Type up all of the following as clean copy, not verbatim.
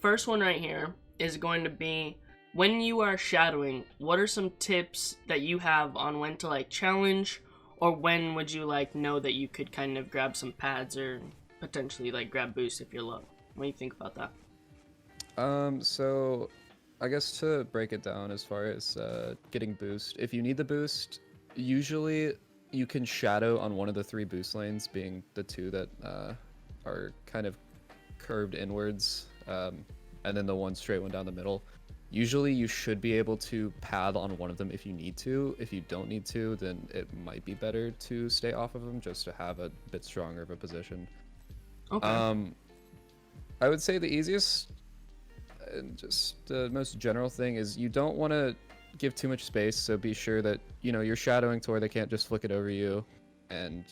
first one right here is going to be, when you are shadowing, what are some tips that you have on when to like challenge, or when would you like know that you could kind of grab some pads or potentially like grab boost if you're low? What do you think about that? So I guess to break it down as far as getting boost, if you need the boost, usually you can shadow on one of the three boost lanes, being the two that are kind of curved inwards, and then the one straight one down the middle. Usually you should be able to pad on one of them if you need to. If you don't need to, then it might be better to stay off of them just to have a bit stronger of a position. Okay. I would say the easiest and just the most general thing is you don't want to give too much space, so be sure that you're shadowing to where they can't just flick it over you, and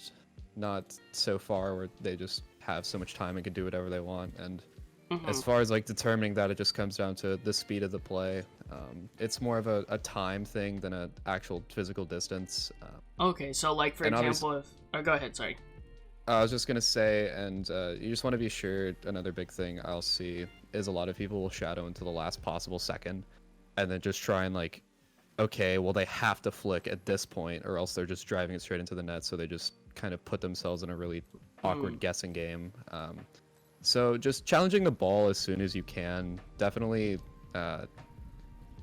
not so far where they just have so much time and can do whatever they want. And as far as like determining that, it just comes down to the speed of the play. It's more of a time thing than an actual physical distance. Okay, so like for example, if go ahead, sorry. I was just gonna say, and you just want to be sure. Another big thing I'll see is a lot of people will shadow into the last possible second, and then just try and like, okay, well they have to flick at this point, or else they're just driving it straight into the net. So they just kind of put themselves in a really awkward guessing game. So just challenging the ball as soon as you can. Definitely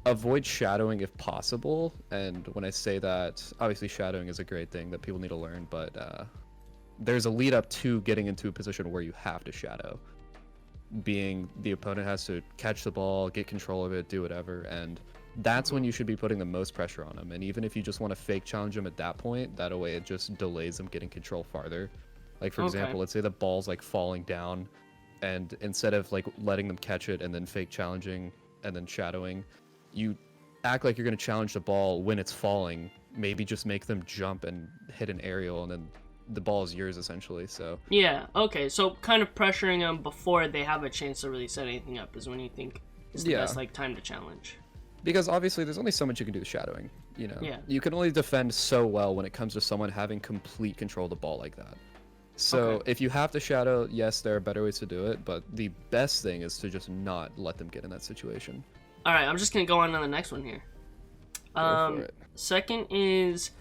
avoid shadowing if possible. And when I say that, obviously shadowing is a great thing that people need to learn, but there's a lead up to getting into a position where you have to shadow. Being the opponent has to catch the ball, get control of it, do whatever, and that's when you should be putting the most pressure on them. And even if you just want to fake challenge them at that point, that way it just delays them getting control farther. Like for example, let's say the ball's like falling down, and instead of like letting them catch it and then fake challenging and then shadowing, you act like you're going to challenge the ball when it's falling. Maybe just make them jump and hit an aerial, and then the ball is yours essentially. So Yeah, okay, so kind of pressuring them before they have a chance to really set anything up is when you think is the best like time to challenge. Because obviously there's only so much you can do with shadowing, Yeah. You can only defend so well when it comes to someone having complete control of the ball like that. So if you have to shadow, yes, there are better ways to do it, but the best thing is to just not let them get in that situation. All right, I'm just gonna go on to the next one here. Go for it. Second is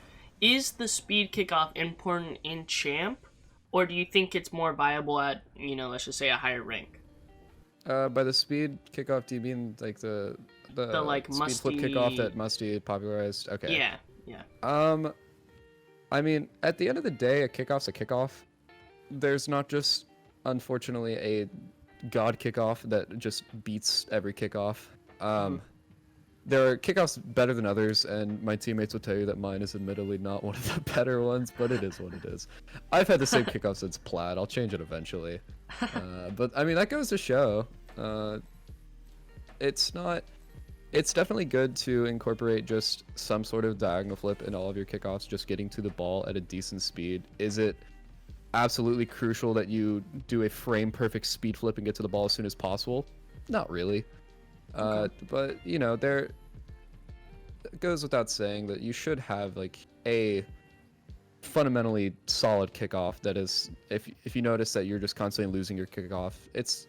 the speed kickoff important in champ, or do you think it's more viable at let's just say a higher rank? By the speed kickoff, do you mean like the like speed musty flip kickoff that Musty popularized? Okay. Yeah. I mean, at the end of the day, a kickoff's a kickoff. There's not just, unfortunately, a god kickoff that just beats every kickoff. There are kickoffs better than others, and my teammates will tell you that mine is admittedly not one of the better ones, but it is what it is. I've had the same kickoff since Plaid. I'll change it eventually. But, I mean, that goes to show. It's definitely good to incorporate just some sort of diagonal flip in all of your kickoffs, just getting to the ball at a decent speed. Is it absolutely crucial that you do a frame perfect speed flip and get to the ball as soon as possible? Not really. But there it goes without saying that you should have like a fundamentally solid kickoff that is, if you notice that you're just constantly losing your kickoff,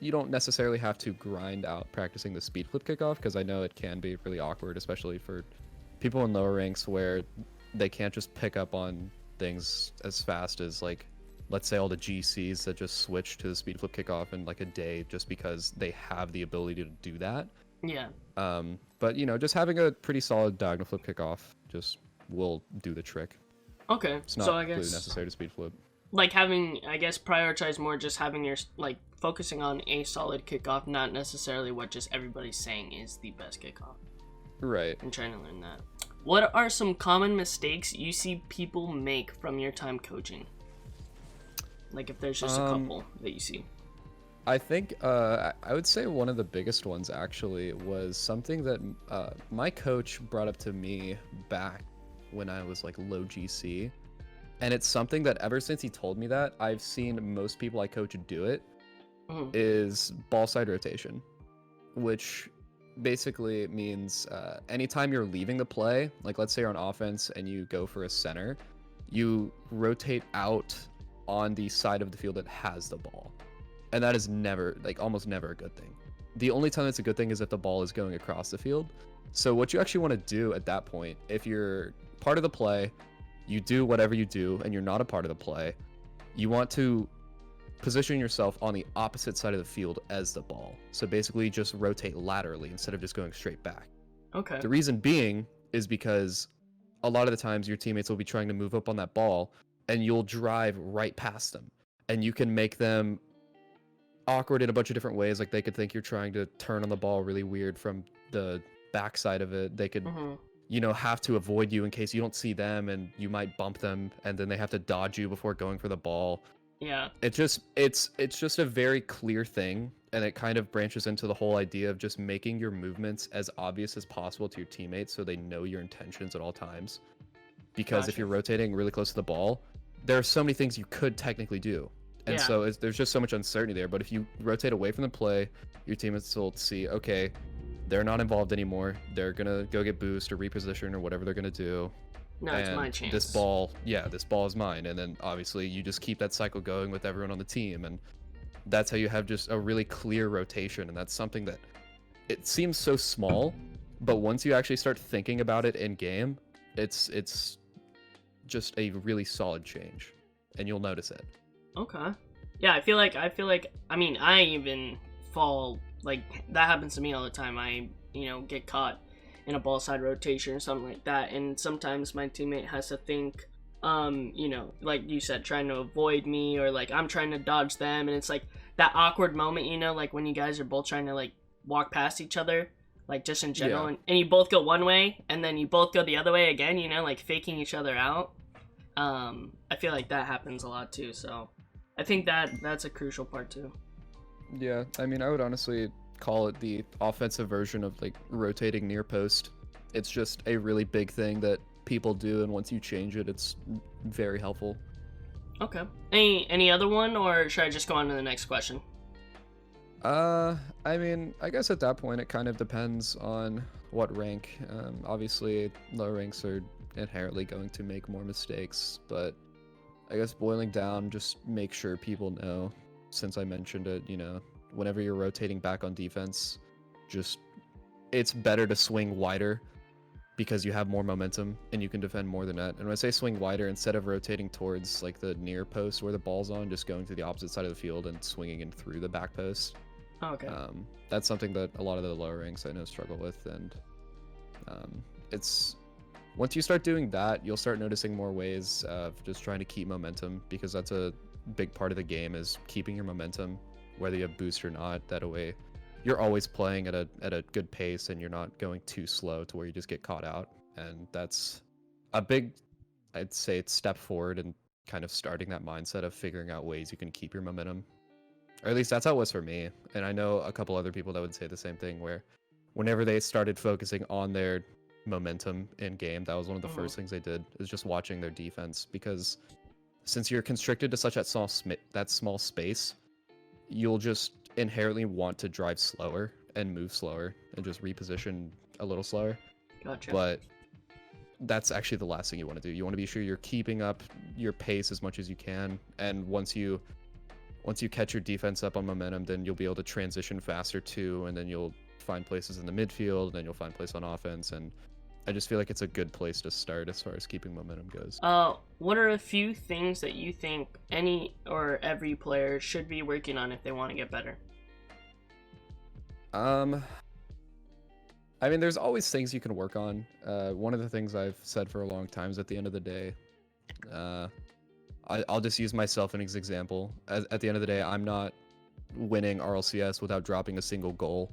you don't necessarily have to grind out practicing the speed flip kickoff, because I know it can be really awkward, especially for people in lower ranks where they can't just pick up on things as fast as, like, let's say all the GCs that just switch to the speed flip kickoff in like a day just because they have the ability to do that. Yeah. But just having a pretty solid diagonal flip kickoff just will do the trick. Okay. It's not so I really guess necessary to speed flip. like having, I guess, prioritize more just having your like focusing on a solid kickoff, not necessarily what just everybody's saying is the best kickoff. Right. I'm trying to learn that. What are some common mistakes you see people make from your time coaching? Like if there's just a couple that you see. I think I would say one of the biggest ones actually was something that my coach brought up to me back when I was like low GC, and it's something that ever since he told me that, I've seen most people I coach do it, is ball side rotation, which basically means anytime you're leaving the play, like let's say you're on offense and you go for a center, you rotate out on the side of the field that has the ball. And that is never, like almost never a good thing. the only time it's a good thing is if the ball is going across the field. So what you actually want to do at that point, if you're part of the play, you do whatever you do, and you're not a part of the play, you want to position yourself on the opposite side of the field as the ball. So basically just rotate laterally instead of just going straight back. Okay. The reason being is because a lot of the times your teammates will be trying to move up on that ball, and you'll drive right past them, and you can make them awkward in a bunch of different ways. Like they could think you're trying to turn on the ball really weird from the backside of it. They could have to avoid you in case you don't see them, and you might bump them, and then they have to dodge you before going for the ball. Yeah. It's just a very clear thing, and it kind of branches into the whole idea of just making your movements as obvious as possible to your teammates so they know your intentions at all times. Because if you're rotating really close to the ball, there are so many things you could technically do. And so there's just so much uncertainty there. But if you rotate away from the play, your teammates will see, okay, they're not involved anymore. They're going to go get boost or reposition or whatever they're going to do. No, it's my chance. This ball is mine. And then obviously you just keep that cycle going with everyone on the team. And that's how you have just a really clear rotation. And that's something that it seems so small, but once you actually start thinking about it in game, it's just a really solid change, and you'll notice it. Okay. Yeah, I feel like I mean, I even fall, like, that happens to me all the time. I, get caught in a ball side rotation or something like that, and sometimes my teammate has to think, like you said, trying to avoid me, or like I'm trying to dodge them, and it's like that awkward moment, like when you guys are both trying to like walk past each other, like just in general, and you both go one way and then you both go the other way again, like faking each other out. I feel like that happens a lot too, so I think that's a crucial part too. Yeah, I mean, I would honestly call it the offensive version of like rotating near post. It's just a really big thing that people do, and once you change it, it's very helpful. Okay. Any other one, or should I just go on to the next question? I mean, I guess at that point it kind of depends on what rank. Obviously, low ranks are inherently going to make more mistakes, but I guess boiling down, just make sure people know, since I mentioned it, whenever you're rotating back on defense, it's better to swing wider because you have more momentum and you can defend more than that. And when I say swing wider, instead of rotating towards like the near post where the ball's on, just going to the opposite side of the field and swinging in through the back post. Okay. That's something that a lot of the lower ranks I know struggle with, and it's once you start doing that, you'll start noticing more ways of just trying to keep momentum, because that's a big part of the game, is keeping your momentum, whether you have boost or not. That way, you're always playing at a good pace, and you're not going too slow to where you just get caught out. And that's a big, I'd say, step forward in kind of starting that mindset of figuring out ways you can keep your momentum. Or at least that's how it was for me. And I know a couple other people that would say the same thing, where whenever they started focusing on their momentum in game, that was one of the first things they did, is just watching their defense. Because since you're constricted to such that small space, you'll just inherently want to drive slower and move slower and just reposition a little slower. Gotcha. But that's actually the last thing you want to do. You want to be sure you're keeping up your pace as much as you can, and once you catch your defense up on momentum, then you'll be able to transition faster too, and then you'll find places in the midfield, and then you'll find place on offense. And I just feel like it's a good place to start as far as keeping momentum goes. What are a few things that you think any or every player should be working on if they want to get better? I mean, there's always things you can work on. One of the things I've said for a long time is, at the end of the day, I'll just use myself as an example. At the end of the day, I'm not winning RLCS without dropping a single goal.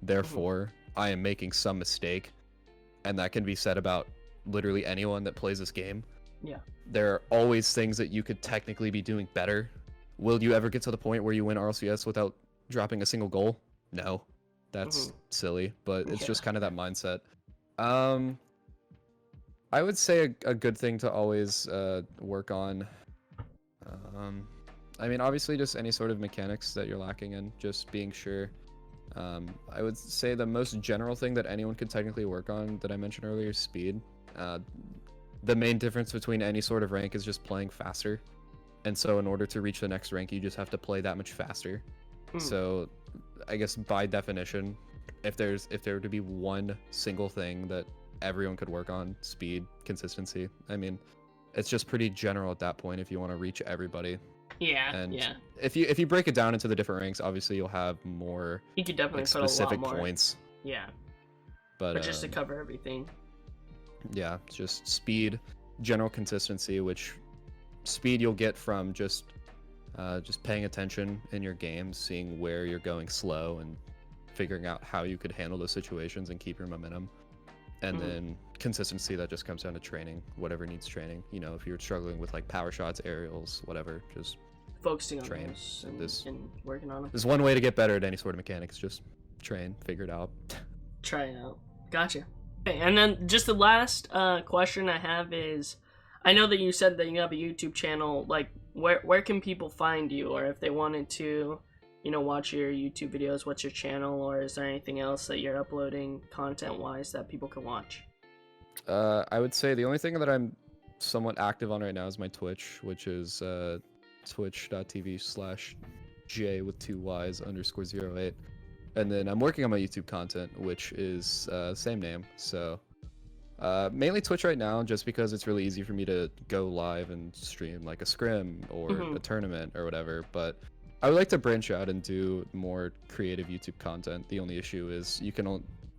Therefore, I am making some mistake. And that can be said about literally anyone that plays this game. Yeah. There are always things that you could technically be doing better. Will you ever get to the point where you win RLCS without dropping a single goal? No. That's silly, but it's just kind of that mindset. I would say a good thing to always work on. I mean, obviously, just any sort of mechanics that you're lacking in, just being sure. I would say the most general thing that anyone could technically work on that I mentioned earlier is speed. The main difference between any sort of rank is just playing faster. And so in order to reach the next rank, you just have to play that much faster. So I guess by definition, if there were to be one single thing that everyone could work on, speed, consistency. I mean, it's just pretty general at that point if you want to reach everybody. Yeah, And yeah. if you break it down into the different ranks, obviously you'll have more You could definitely like, put a lot specific more. points. Yeah, But just to cover everything. yeah, just speed, general consistency, which speed you'll get from just paying attention in your games, seeing where you're going slow, and figuring out how you could handle those situations and keep your momentum. And then consistency, that just comes down to training, whatever needs training. You know, if you're struggling with like power shots, aerials, whatever, just Focusing on train. those and working on them. There's one way to get better at any sort of mechanics, just train, figure it out. Try it out. Gotcha. Okay, and then just the last question I have is, I know that you said that you have a YouTube channel. Like, where can people find you, or if they wanted to, you know, watch your YouTube videos, what's your channel, or is there anything else that you're uploading content-wise that people can watch? I would say the only thing that I'm somewhat active on right now is my Twitch, which is twitch.tv/J with 2 Ys _08. And then I'm working on my YouTube content, which is same name. So mainly Twitch right now, just because it's really easy for me to go live and stream like a scrim or a tournament or whatever. But I would like to branch out and do more creative YouTube content. The only issue is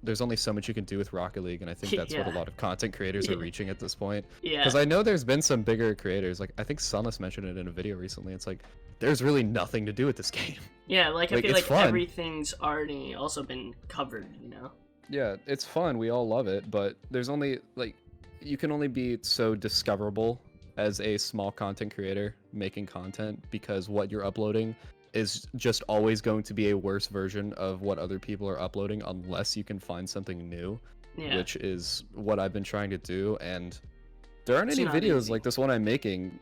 there's only so much you can do with Rocket League, and I think that's what a lot of content creators are reaching at this point. Yeah. Because I know there's been some bigger creators, like I think Sunless mentioned it in a video recently. It's like there's really nothing to do with this game. Yeah, like I feel like fun. everything's already also been covered, you know? Yeah, it's fun. We all love it, but there's only like you can only be so discoverable as a small content creator making content, because what you're uploading is just always going to be a worse version of what other people are uploading unless you can find something new, which is what I've been trying to do. And there aren't any videos like this one I'm making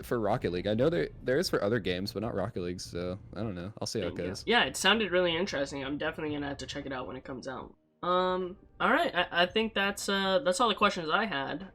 for Rocket League. I know there is for other games, but not Rocket League, so I don't know. I'll see how it goes. Yeah, it sounded really interesting. I'm definitely gonna have to check it out when it comes out. All right, I think that's all the questions I had.